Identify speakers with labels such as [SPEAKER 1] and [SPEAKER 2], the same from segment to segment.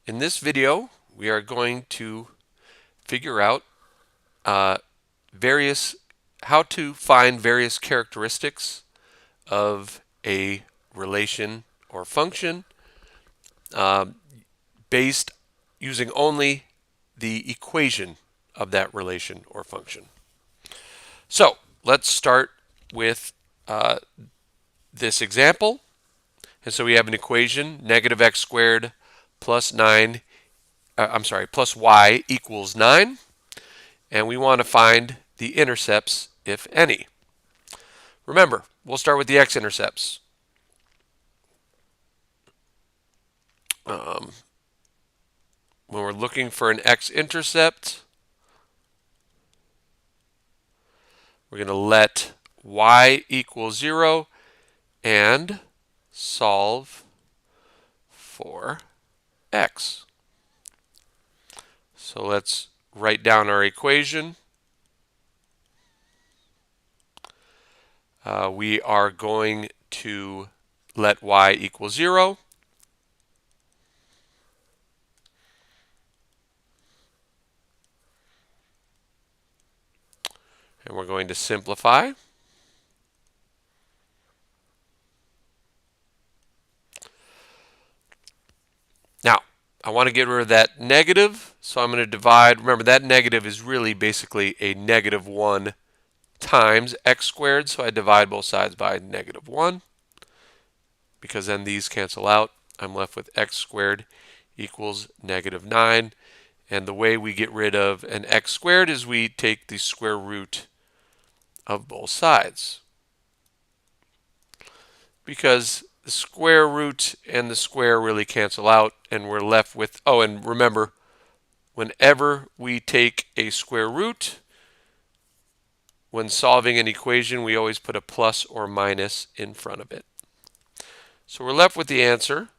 [SPEAKER 1] In this video, we are going to figure out how to find various characteristics of a relation or function uh, based using only the equation of that relation or function. So let's start with this example. And so we have an equation, negative x squared plus plus y equals 9. And we want to find the intercepts, if any. Remember, we'll start with the x-intercepts. When we're looking for an x-intercept, we're going to let y equal 0 and solve for x. So let's write down our equation. We are going to let y equal 0. And we're going to simplify. Now, I want to get rid of that negative, so I'm going to divide. Remember, that negative is really basically a negative 1 times x squared, so I divide both sides by negative 1, because then these cancel out. I'm left with x squared equals negative 9. And the way we get rid of an x squared is we take the square root of both sides. Because the square root and the square really cancel out, and we're left with, oh, and remember, whenever we take a square root, when solving an equation, we always put a plus or minus in front of it. So we're left with the answer,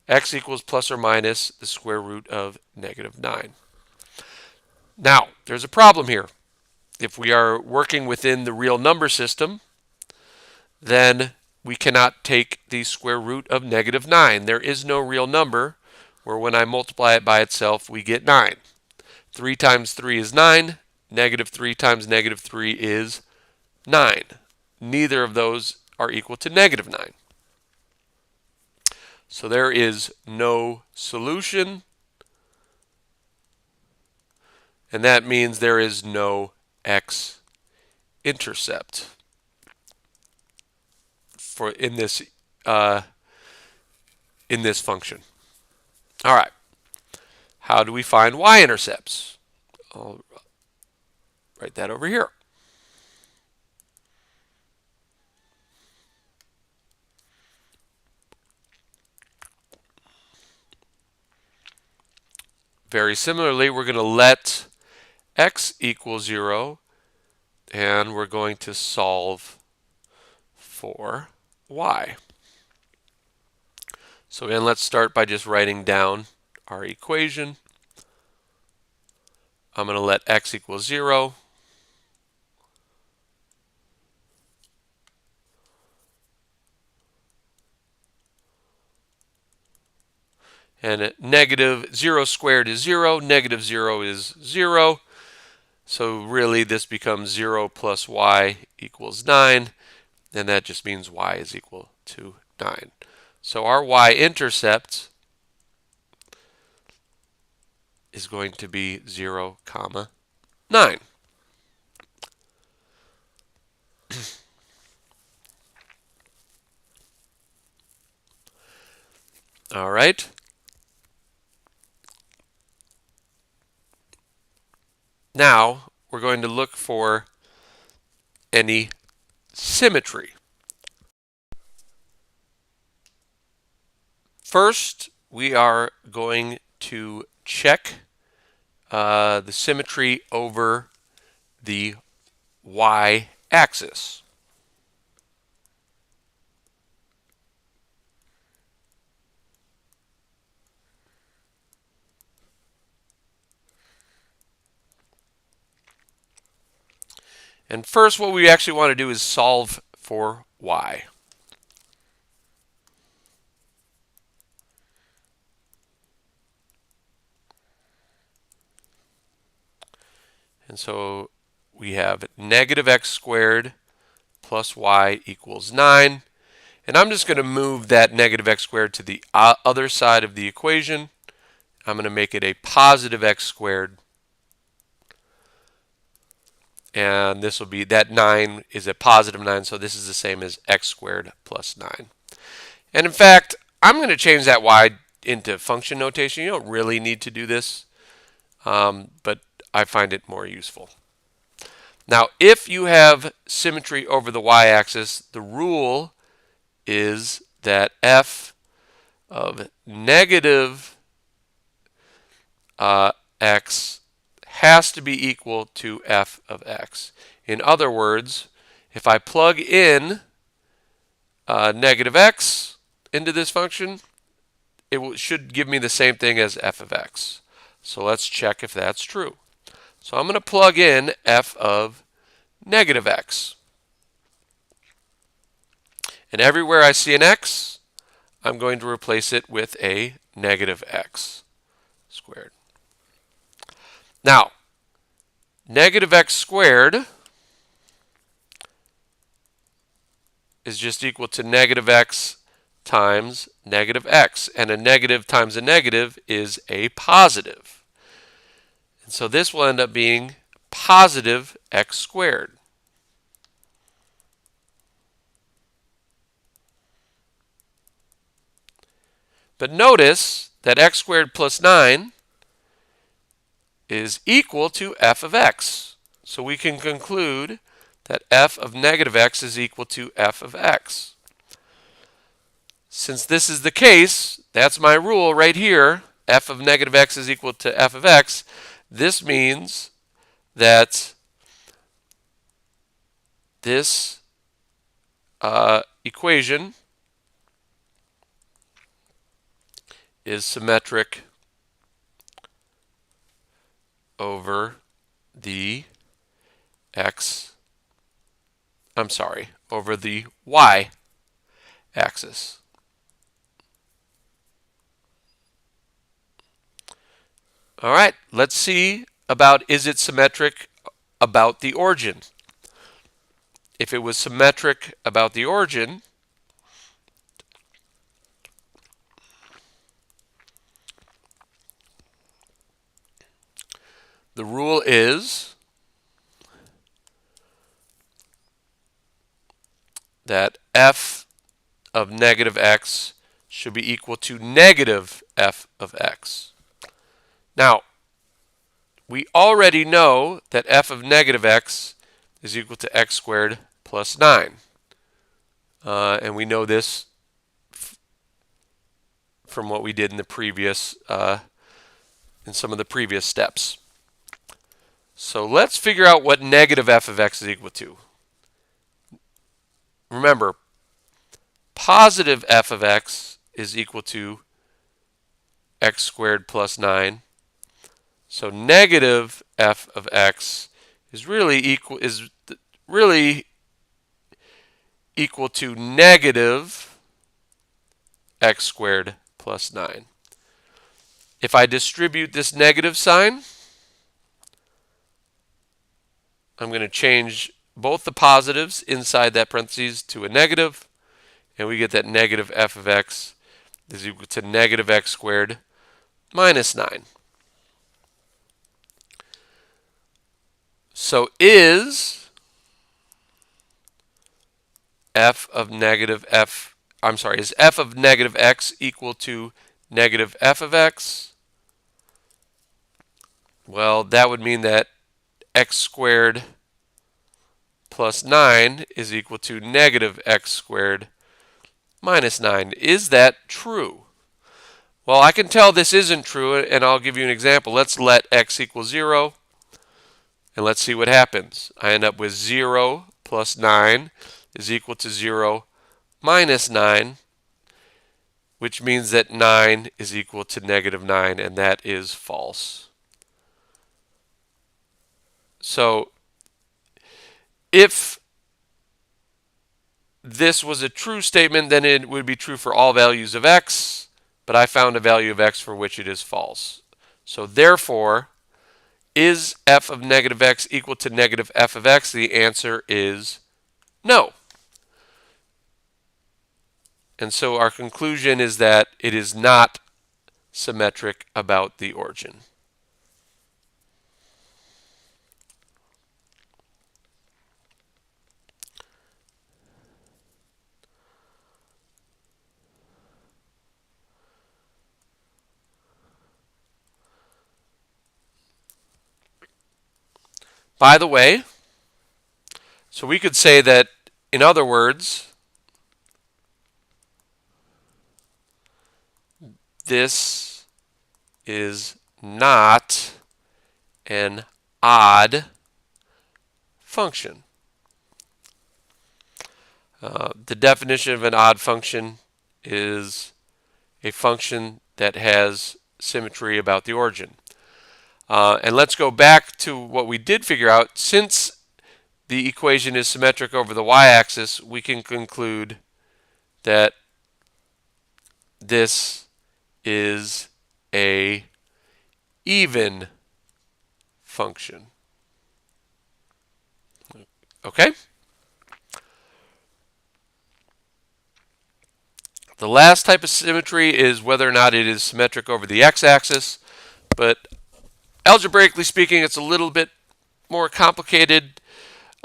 [SPEAKER 1] x equals plus or minus the square root of negative 9. Now, there's a problem here. If we are working within the real number system, then we cannot take the square root of negative 9. There is no real number where when I multiply it by itself, we get 9. 3 times 3 is 9. Negative 3 times negative 3 is 9. Neither of those are equal to negative 9. So there is no solution, and that means there is no x-intercept for in this function. All right. How do we find y-intercepts? I'll write that over here. Very similarly, we're going to let x equal 0, and we're going to solve for y. So again, let's start by just writing down our equation. I'm going to let x equal 0. And negative 0 squared is 0. Negative 0 is 0. So really this becomes 0 plus y equals 9. And that just means y is equal to 9. So our y-intercept is going to be 0, 9. All right. Now we're going to look for any symmetry. First, we are going to check the symmetry over the y-axis. And first, what we actually want to do is solve for y. And so we have negative x squared plus y equals 9. And I'm just going to move that negative x squared to the other side of the equation. I'm going to make it a positive x squared. And this will be, that 9 is a positive 9, so this is the same as x squared plus 9. And in fact, I'm going to change that y into function notation. You don't really need to do this, but I find it more useful. Now, if you have symmetry over the y-axis, the rule is that f of negative x has to be equal to f of x. In other words, if I plug in negative x into this function, it should give me the same thing as f of x. So let's check if that's true. So I'm going to plug in f of negative x. And everywhere I see an x, I'm going to replace it with a negative x squared. Now, negative x squared is just equal to negative x times negative x. And a negative times a negative is a positive. And so this will end up being positive x squared. But notice that x squared plus 9 is equal to f of x. So we can conclude that f of negative x is equal to f of x. Since this is the case, that's my rule right here, f of negative x is equal to f of x. This means that this equation is symmetric over the over the y axis. All right, let's see about, is it symmetric about the origin? If it was symmetric about the origin, the rule is that f of negative x should be equal to negative f of x. Now, we already know that f of negative x is equal to x squared plus 9. And we know this from what we did in the previous, in some of the previous steps. So let's figure out what negative f of x is equal to. Remember, positive f of x is equal to x squared plus 9. So negative f of x is really equal to negative x squared plus 9. If I distribute this negative sign, I'm going to change both the positives inside that parentheses to a negative, and we get that negative f of x is equal to negative x squared minus 9. So is f of negative x equal to negative f of x? Well, that would mean that x squared plus 9 is equal to negative x squared minus 9. Is that true? Well, I can tell this isn't true, and I'll give you an example. Let's let x equal 0, and let's see what happens. I end up with 0 plus 9 is equal to 0 minus 9, which means that 9 is equal to negative 9, and that is false. So if this was a true statement, then it would be true for all values of x, but I found a value of x for which it is false. So therefore, Is f of negative x equal to negative f of x? The answer is no. And so our conclusion is that it is not symmetric about the origin. By the way, so we could say that, in other words, this is not an odd function. The definition of an odd function is a function that has symmetry about the origin. And let's go back to what we did figure out. Since the equation is symmetric over the y-axis, we can conclude that this is a even function. Okay? The last type of symmetry is whether or not it is symmetric over the x-axis, but algebraically speaking, it's a little bit more complicated.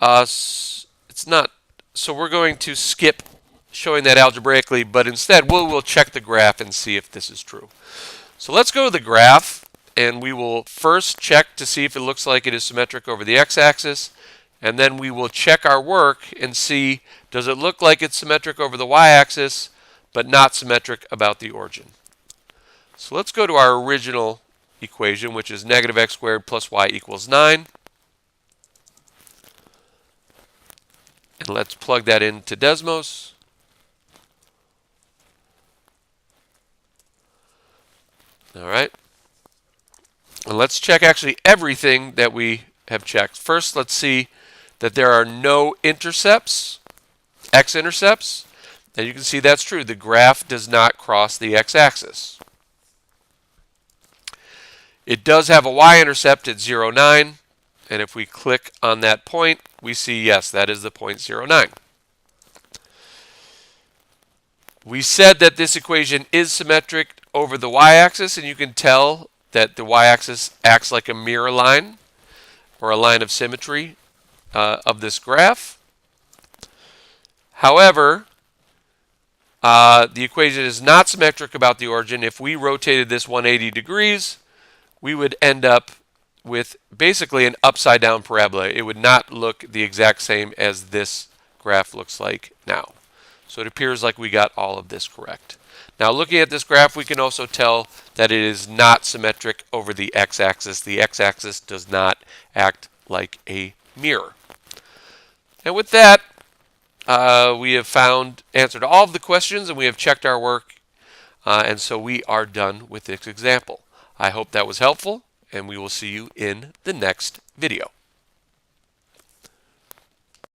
[SPEAKER 1] It's not, so we're going to skip showing that algebraically, but instead we'll check the graph and see if this is true. So let's go to the graph, and we will first check to see if it looks like it is symmetric over the x-axis, and then we will check our work and see, does it look like it's symmetric over the y-axis, but not symmetric about the origin. So let's go to our original equation, which is negative x squared plus y equals 9. And let's plug that into Desmos. All right. And let's check actually everything that we have checked. First, let's see that there are no intercepts, x-intercepts. And you can see that's true. The graph does not cross the x-axis. It does have a y-intercept at 0, 9. And if we click on that point, we see, yes, that is the point 0, 9. We said that this equation is symmetric over the y-axis, and you can tell that the y-axis acts like a mirror line or a line of symmetry of this graph. However, the equation is not symmetric about the origin. If we rotated this 180 degrees, we would end up with basically an upside down parabola. It would not look the exact same as this graph looks like now. So it appears like we got all of this correct. Now looking at this graph, we can also tell that it is not symmetric over the x-axis. The x-axis does not act like a mirror. And with that, we have found answer to all of the questions, and we have checked our work, and so we are done with this example. I hope that was helpful, and we will see you in the next video.